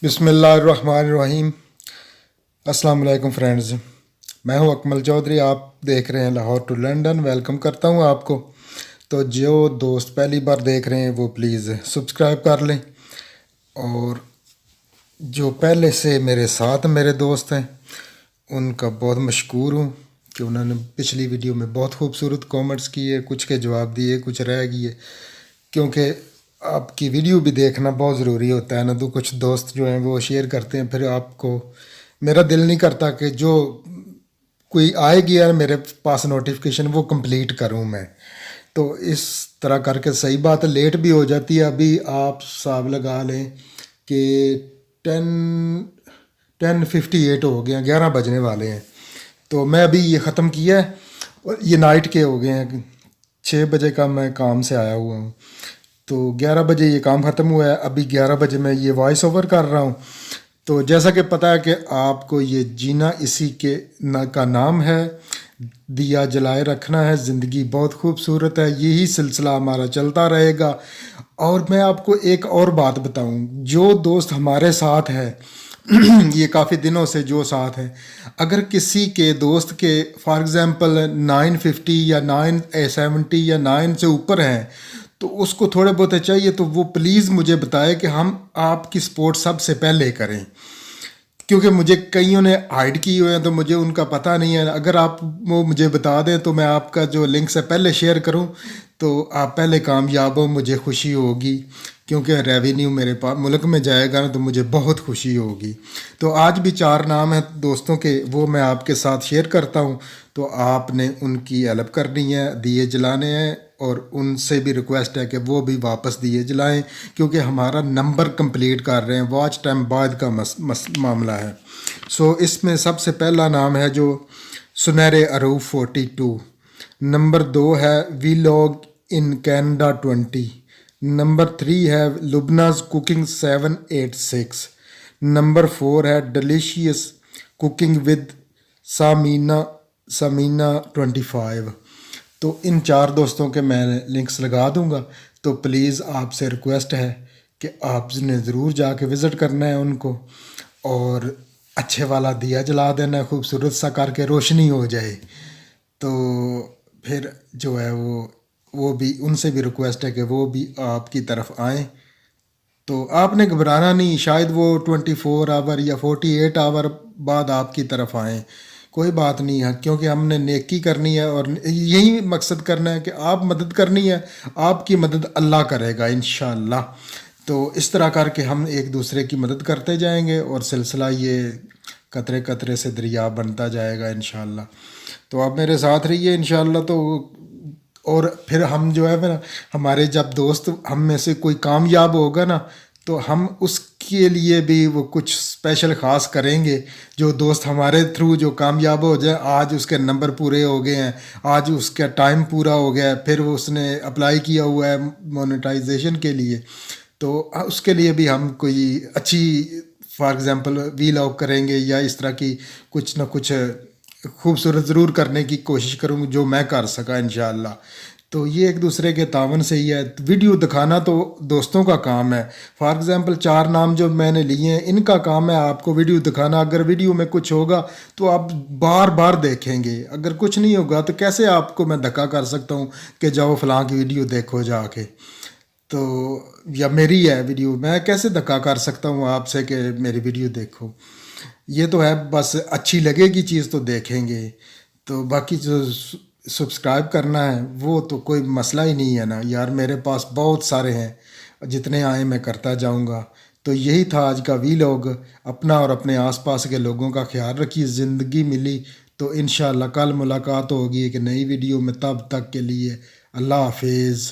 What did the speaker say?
बिस्मिल्लाहिर्रहमानिर्रहीम। अस्सलाम वालेकुम फ्रेंड्स, मैं हूं अकमल चौधरी। आप देख रहे हैं लाहौर टू लंदन। वेलकम करता हूं आपको। तो जो दोस्त पहली बार देख रहे हैं वो प्लीज़ सब्सक्राइब कर लें, और जो पहले से मेरे साथ मेरे दोस्त हैं उनका बहुत मशकूर हूँ कि उन्होंने पिछली वीडियो में बहुत खूबसूरत कमेंट्स किए, कुछ के जवाब दिए, कुछ रह गए। क्योंकि आपकी वीडियो भी देखना बहुत ज़रूरी होता है ना। तो कुछ दोस्त जो हैं वो शेयर करते हैं, फिर आपको मेरा दिल नहीं करता कि जो कोई आएगी यार मेरे पास नोटिफिकेशन वो कंप्लीट करूं मैं। तो इस तरह करके सही बात है, लेट भी हो जाती है। अभी आप हिसाब लगा लें कि 10:58 हो गए हैं, 11 बजने वाले हैं। तो मैं अभी ये ख़त्म किया है और ये नाइट के हो गए हैं। 6 बजे का मैं काम से आया हुआ हूँ, तो 11 बजे ये काम ख़त्म हुआ है। अभी 11 बजे मैं ये वॉइस ओवर कर रहा हूँ। तो जैसा कि पता है कि आपको ये जीना इसी के का नाम है, दिया जलाए रखना है, ज़िंदगी बहुत खूबसूरत है, यही सिलसिला हमारा चलता रहेगा। और मैं आपको एक और बात बताऊं, जो दोस्त हमारे साथ है ये काफ़ी दिनों से जो साथ है, अगर किसी के दोस्त के फॉर एग्ज़ाम्पल 950 या 970 या 9 से ऊपर हैं, तो उसको थोड़े बहुत चाहिए तो वो प्लीज़ मुझे बताए कि हम आपकी सपोर्ट सबसे पहले करें। क्योंकि मुझे कईयों ने हाइड किए हुए हैं तो मुझे उनका पता नहीं है। अगर आप वो मुझे बता दें तो मैं आपका जो लिंक से पहले शेयर करूं तो आप पहले कामयाब हो, मुझे खुशी होगी। क्योंकि रेवेन्यू मेरे पास मुल्क में जाएगा ना तो मुझे बहुत खुशी होगी। तो आज भी 4 नाम हैं दोस्तों के, वो मैं आपके साथ शेयर करता हूं। तो आपने उनकी हेल्प करनी है, दिए जलाने हैं, और उनसे भी रिक्वेस्ट है कि वो भी वापस दिए जलाएं, क्योंकि हमारा नंबर कंप्लीट कर रहे हैं, वॉच टाइम बाद का मामला है। सो इसमें सबसे पहला नाम है जो सुनहरे अरूफ 42, नंबर 2 है vlog in Canada 20, number 3 है लुबनाज कुकिंग 786, नंबर 4 है delicious cooking with Sameena Sameena 25। तो इन 4 दोस्तों के मैं लिंक्स लगा दूंगा। तो प्लीज़ आपसे रिक्वेस्ट है कि आपने ज़रूर जाके विज़िट करना है उनको, और अच्छे वाला दिया जला देना, खूबसूरत सा करके रोशनी हो जाए। तो फिर जो है वो भी उनसे भी रिक्वेस्ट है कि वो भी आपकी तरफ आएँ। तो आपने घबराना नहीं, शायद वो 24 आवर या 48 आवर बाद आपकी तरफ आएँ, कोई बात नहीं है। क्योंकि हमने नेकी करनी है और यही मकसद करना है कि आप मदद करनी है, आपकी मदद अल्लाह करेगा इंशाअल्लाह। तो इस तरह करके हम एक दूसरे की मदद करते जाएंगे और सिलसिला ये कतरे कतरे से दरिया बनता जाएगा इंशाअल्लाह। तो आप मेरे साथ रहिए इंशाअल्लाह। तो और फिर हम जो है ना, हमारे जब दोस्त हम में से कोई कामयाब होगा ना, तो हम उसके लिए भी वो कुछ स्पेशल ख़ास करेंगे। जो दोस्त हमारे थ्रू जो कामयाब हो जाए, आज उसके नंबर पूरे हो गए हैं, आज उसका टाइम पूरा हो गया है, फिर वो उसने अप्लाई किया हुआ है मोनेटाइजेशन के लिए, तो उसके लिए भी हम कोई अच्छी फॉर एग्ज़ाम्पल वीलॉग करेंगे, या इस तरह की कुछ ना कुछ खूबसूरत ज़रूर करने की कोशिश करूँगा जो मैं कर सका इंशाअल्लाह। तो ये एक दूसरे के तावन से ही है। वीडियो दिखाना तो दोस्तों का काम है। फॉर एग्ज़ाम्पल 4 नाम जो मैंने लिए हैं, इनका काम है आपको वीडियो दिखाना। अगर वीडियो में कुछ होगा तो आप बार बार देखेंगे, अगर कुछ नहीं होगा तो कैसे आपको मैं धक्का कर सकता हूँ कि जाओ फ़लाँ की वीडियो देखो जाके। तो या मेरी है वीडियो, मैं कैसे धक्का कर सकता हूँ आपसे कि मेरी वीडियो देखो। ये तो है, बस अच्छी लगेगी चीज़ तो देखेंगे। तो बाकी जो सब्सक्राइब करना है वो तो कोई मसला ही नहीं है ना यार, मेरे पास बहुत सारे हैं, जितने आए मैं करता जाऊंगा। तो यही था आज का वीलॉग। अपना और अपने आसपास के लोगों का ख्याल रखिए। ज़िंदगी मिली तो इंशाअल्लाह कल मुलाकात होगी एक नई वीडियो में। तब तक के लिए अल्लाह हाफिज़।